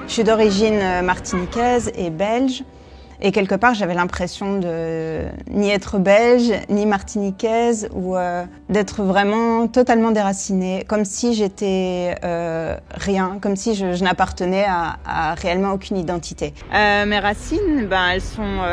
Je suis d'origine martiniquaise et belge. Et quelque part, j'avais l'impression de ni être belge, ni martiniquaise, ou d'être vraiment totalement déracinée, comme si j'étais rien, comme si je n'appartenais à réellement aucune identité. Mes racines, elles sont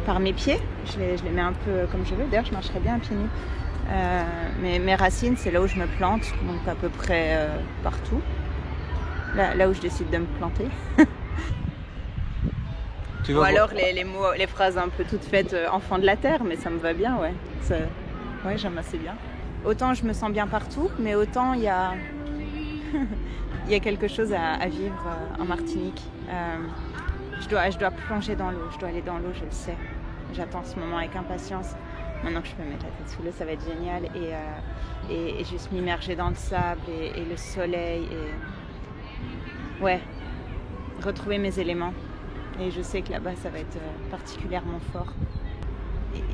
par mes pieds. Je les mets un peu comme je veux. D'ailleurs, je marcherais bien à pieds nus. Mais mes racines, c'est là où je me plante, donc à peu près partout. Là où je décide de me planter. Ou alors les mots, les phrases un peu toutes faites enfant de la terre, mais ça me va bien, ouais. Ouais, j'aime assez bien. Autant je me sens bien partout, mais autant il y a quelque chose à vivre en Martinique. Je dois plonger dans l'eau, je dois aller dans l'eau, je le sais. J'attends ce moment avec impatience. Maintenant que je peux me mettre la tête sous l'eau, ça va être génial. Et juste m'immerger dans le sable et le soleil. Ouais, retrouver mes éléments. Et je sais que là-bas, ça va être particulièrement fort.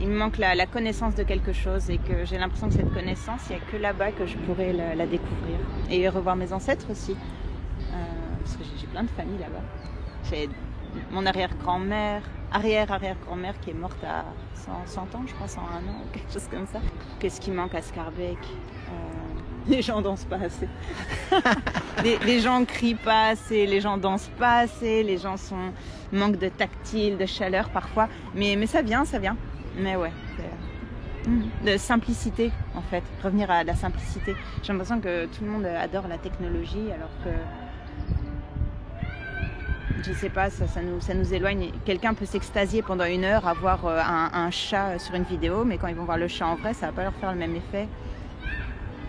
Il me manque la connaissance de quelque chose et que j'ai l'impression que cette connaissance, il n'y a que là-bas que je pourrais la découvrir. Et revoir mes ancêtres aussi, parce que j'ai plein de familles là-bas. J'ai mon arrière-grand-mère qui est morte à 100 ans, je crois, 101 ans, ou quelque chose comme ça. Qu'est-ce qui manque à Scarbeck? Les gens dansent pas assez. les gens crient pas assez, les gens dansent pas assez, les gens manquent de tactile, de chaleur parfois. Mais ça vient. Mais ouais, de simplicité en fait, revenir à la simplicité. J'ai l'impression que tout le monde adore la technologie alors que je sais pas, ça nous éloigne. Quelqu'un peut s'extasier pendant 1 heure à voir un chat sur une vidéo, mais quand ils vont voir le chat en vrai, ça va pas leur faire le même effet.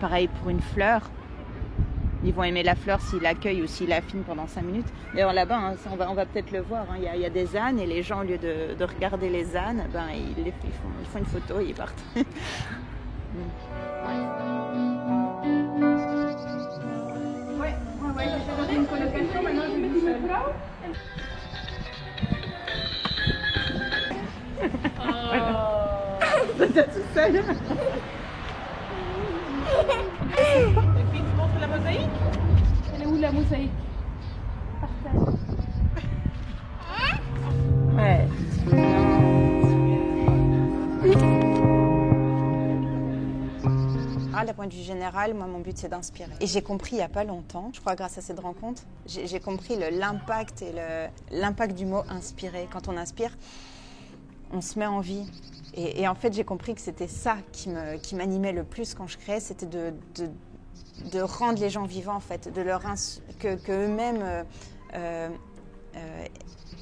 Pareil pour une fleur. Ils vont aimer la fleur s'ils l'accueillent ou s'ils l'affinent pendant 5 minutes. D'ailleurs là-bas, on va peut-être le voir, il y a des ânes et les gens, au lieu de regarder les ânes, ils font une photo et ils partent. Ouais, j'ai donné une colocation, maintenant je me dis seule. T'es tout seul. Et puis tu montres la mosaïque? Elle est où la mosaïque? Partage. Ouais. D'un point de vue général, moi, mon but, c'est d'inspirer. Et j'ai compris il n'y a pas longtemps, je crois grâce à cette rencontre, j'ai compris l'impact l'impact du mot inspirer. Quand on inspire, on se met en vie. Et en fait, j'ai compris que c'était ça qui m'animait le plus quand je créais, c'était de rendre les gens vivants, en fait, de leur que eux-mêmes aient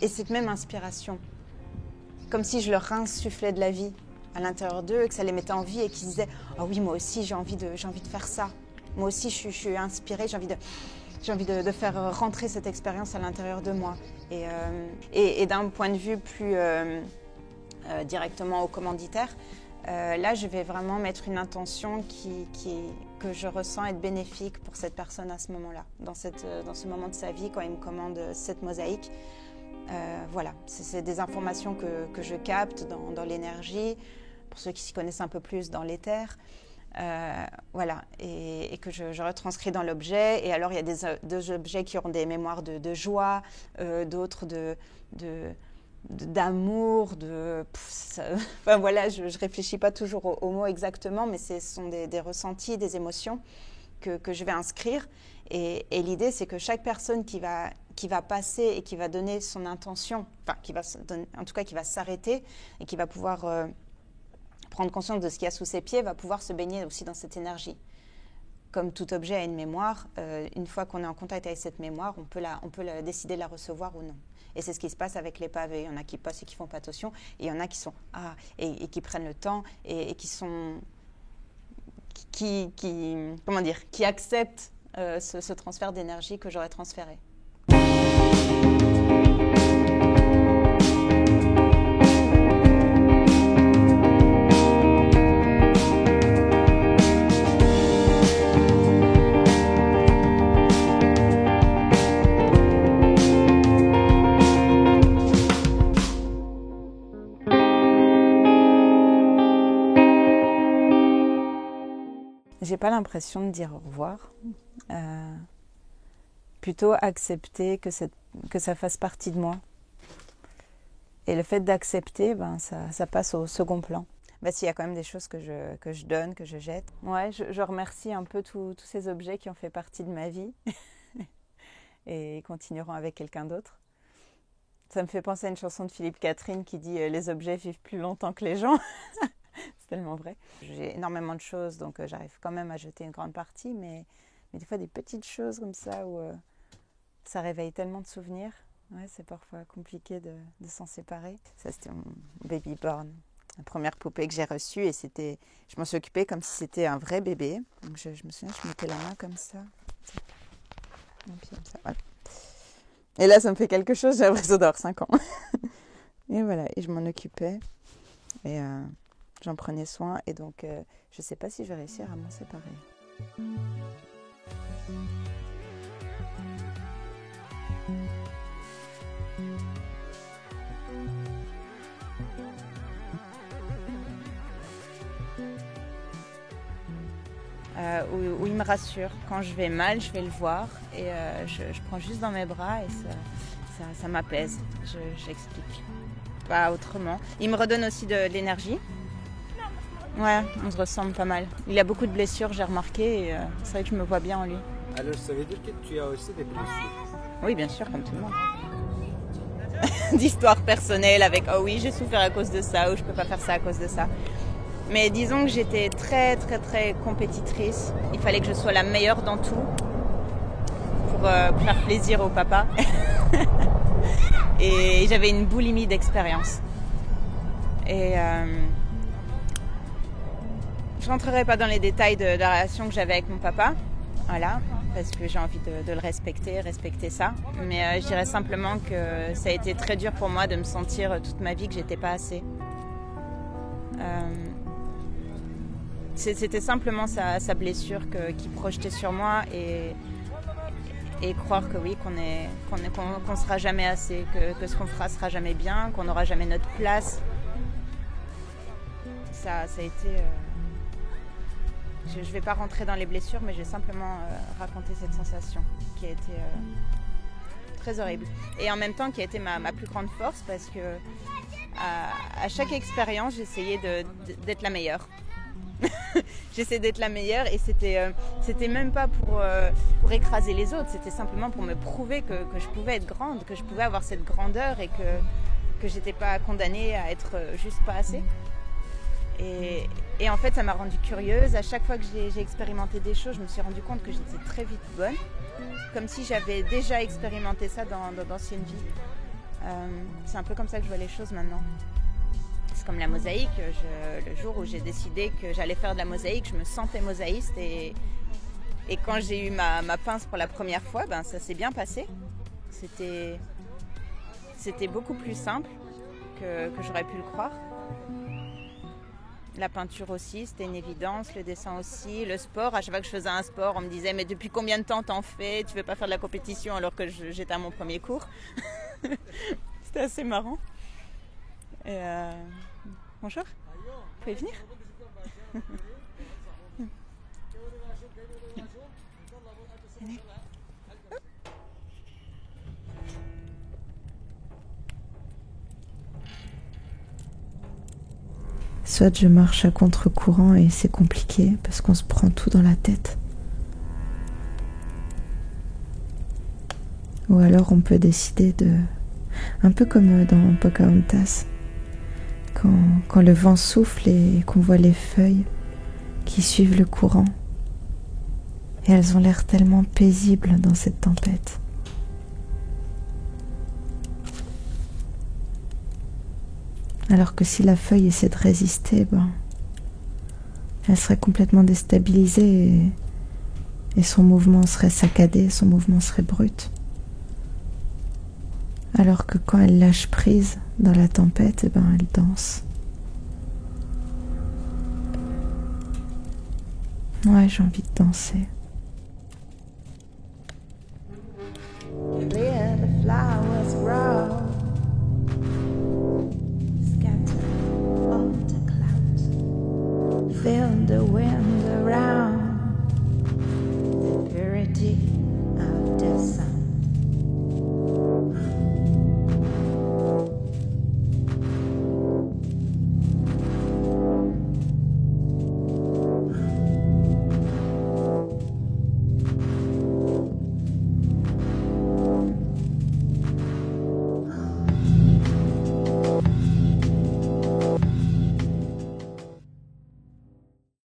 cette même inspiration. Comme si je leur insufflais de la vie à l'intérieur d'eux, et que ça les mettait en vie et qu'ils disaient « Ah oui, moi aussi, j'ai envie de faire ça. Moi aussi, je suis inspirée, j'ai envie de faire rentrer cette expérience à l'intérieur de moi. » Et d'un point de vue plus directement au commanditaire, là, je vais vraiment mettre une intention que je ressens être bénéfique pour cette personne à ce moment-là, dans ce moment de sa vie, quand il me commande cette mosaïque. Voilà, c'est des informations que je capte dans l'énergie, pour ceux qui s'y connaissent un peu plus dans l'éther, voilà, et que je retranscris dans l'objet. Et alors, il y a des objets qui auront des mémoires de joie, d'autres d'amour, enfin voilà, je réfléchis pas toujours aux mots exactement, mais ce sont des ressentis, des émotions que je vais inscrire. Et l'idée, c'est que chaque personne qui va passer et qui va donner son intention, enfin, en tout cas qui va s'arrêter et qui va pouvoir prendre conscience de ce qu'il y a sous ses pieds, va pouvoir se baigner aussi dans cette énergie. Comme tout objet a une mémoire, une fois qu'on est en contact avec cette mémoire, on peut décider de la recevoir ou non. Et c'est ce qui se passe avec les pavés. Il y en a qui passent et qui font pas attention, et il y en a qui sont et qui prennent le temps et qui sont qui acceptent ce transfert d'énergie que j'aurais transféré. J'ai pas l'impression de dire au revoir. plutôt accepter que ça fasse partie de moi. Et le fait d'accepter, ça passe au second plan. S'il y a quand même des choses que je donne, que je jette. Ouais, je remercie un peu tous ces objets qui ont fait partie de ma vie et continueront avec quelqu'un d'autre. Ça me fait penser à une chanson de Philippe Catherine qui dit « Les objets vivent plus longtemps que les gens ». C'est tellement vrai. J'ai énormément de choses, donc j'arrive quand même à jeter une grande partie, mais des fois des petites choses comme ça où ça réveille tellement de souvenirs. Ouais, c'est parfois compliqué de s'en séparer. Ça, c'était mon baby born, la première poupée que j'ai reçue, et je m'en suis occupée comme si c'était un vrai bébé. Donc je me souviens, je mettais la main comme ça. Et puis comme ça, voilà. Et là, ça me fait quelque chose, j'ai l'impression d'avoir 5 ans. Et voilà, et je m'en occupais. Et j'en prenais soin. Et donc, je ne sais pas si je vais réussir à m'en séparer. Où il me rassure. Quand je vais mal, je vais le voir et je prends juste dans mes bras et ça m'apaise. J'explique pas autrement. Il me redonne aussi de l'énergie. Ouais, on se ressemble pas mal. Il a beaucoup de blessures, j'ai remarqué, et c'est vrai que je me vois bien en lui. Alors ça veut dire que tu as aussi des blessures? Oui, bien sûr, comme tout le monde. D'histoires personnelles avec « Oh oui, j'ai souffert à cause de ça » ou « Je peux pas faire ça à cause de ça ». Mais disons que j'étais très très très compétitrice. Il fallait que je sois la meilleure dans tout pour faire plaisir au papa. Et j'avais une boulimie d'expérience. Et je rentrerai pas dans les détails de la relation que j'avais avec mon papa. Voilà, parce que j'ai envie de le respecter ça. Mais je dirais simplement que ça a été très dur pour moi de me sentir toute ma vie que j'étais pas assez. C'était simplement sa blessure qui projetait sur moi et croire que oui, qu'on sera jamais assez, que ce qu'on fera sera jamais bien, qu'on n'aura jamais notre place. Ça a été... Je ne vais pas rentrer dans les blessures, mais je vais simplement raconter cette sensation qui a été très horrible. Et en même temps, qui a été ma plus grande force, parce que à chaque expérience, j'essayais d'être la meilleure. J'essayais d'être la meilleure et c'était même pas pour écraser les autres, c'était simplement pour me prouver que je pouvais être grande, que je pouvais avoir cette grandeur et que j'étais pas condamnée à être juste pas assez. Et en fait, ça m'a rendue curieuse. À chaque fois que j'ai expérimenté des choses, je me suis rendu compte que j'étais très vite bonne, comme si j'avais déjà expérimenté ça dans d'anciennes vies. C'est un peu comme ça que je vois les choses maintenant. C'est comme la mosaïque. Le jour où j'ai décidé que j'allais faire de la mosaïque, je me sentais mosaïste. Et quand j'ai eu ma pince pour la première fois, ça s'est bien passé. C'était beaucoup plus simple que j'aurais pu le croire. La peinture aussi, c'était une évidence, le dessin aussi, le sport. À chaque fois que je faisais un sport, on me disait « Mais depuis combien de temps t'en fais? Tu veux pas faire de la compétition alors que j'étais à mon premier cours ?» C'était assez marrant. Et bonjour, vous pouvez venir? Soit je marche à contre-courant et c'est compliqué parce qu'on se prend tout dans la tête. Ou alors on peut décider un peu comme dans Pocahontas, quand le vent souffle et qu'on voit les feuilles qui suivent le courant. Et elles ont l'air tellement paisibles dans cette tempête. Alors que si la feuille essaie de résister, elle serait complètement déstabilisée et son mouvement serait saccadé, son mouvement serait brut. Alors que quand elle lâche prise dans la tempête, elle danse. Ouais, j'ai envie de danser.